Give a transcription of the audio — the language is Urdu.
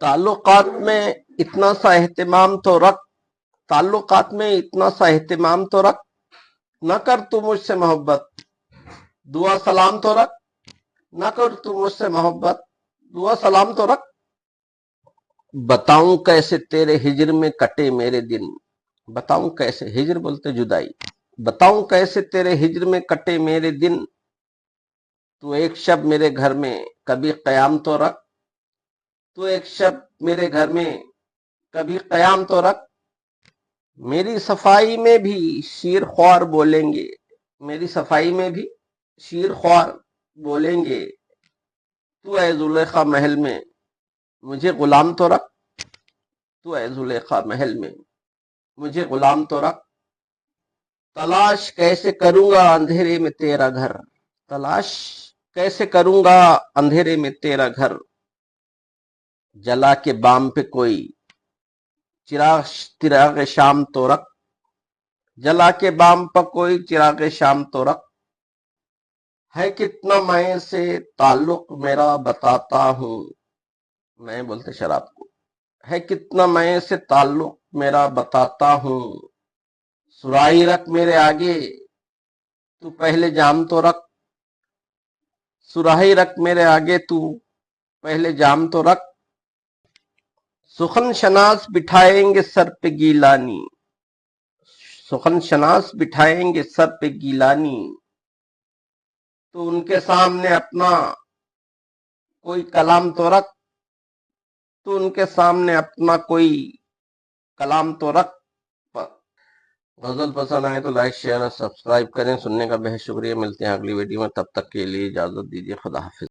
تعلقات میں اتنا سا اہتمام تو رکھ تعلقات میں اتنا سا اہتمام تو رکھ، نہ کر تو مجھ سے محبت، دعا سلام تو رکھ، نہ کر تو مجھ سے محبت، دعا سلام تو رکھ۔ بتاؤں کیسے تیرے ہجر میں کٹے میرے دن، بتاؤں کیسے، ہجر بولتے جدائی، بتاؤں کیسے تیرے ہجر میں کٹے میرے دن، تو ایک شب میرے گھر میں کبھی قیام تو رکھ، تو ایک شب میرے گھر میں کبھی قیام تو رکھ۔ میری صفائی میں بھی شیر خوار بولیں گے، میری صفائی میں بھی شیر خوار بولیں گے، تو اے زلیخا محل میں مجھے غلام تو رکھ، تو اے زلیخا محل میں مجھے غلام تو رکھ۔ تلاش کیسے کروں گا اندھیرے میں تیرا گھر، تلاش کیسے کروں گا اندھیرے میں تیرا گھر، جلا کے بام پہ کوئی چراغ شام تو رکھ، جلا کے بام پر کوئی چراغ شام تو رکھ۔ ہے کتنا میں سے تعلق میرا بتاتا ہوں، میں بولتے شراب کو، ہے کتنا میں سے تعلق میرا بتاتا ہوں، سراہی رکھ میرے آگے تو پہلے جام تو رکھ، سراہی رکھ میرے آگے تو پہلے جام تو رکھ۔ سخن شناس بٹھائیں گے سر پہ گیلانی، سخن شناس بٹھائیں گے سر پہ گیلانی، تو ان کے سامنے اپنا کوئی کلام تو رکھ، تو ان کے سامنے اپنا کوئی کلام تو رکھ۔ غزل پسند آئے تو لائک شیئر اور سبسکرائب کریں۔ سننے کا بہت شکریہ، ملتے ہیں اگلی ویڈیو میں، تب تک کے لیے اجازت دیجیے، خدا حافظ۔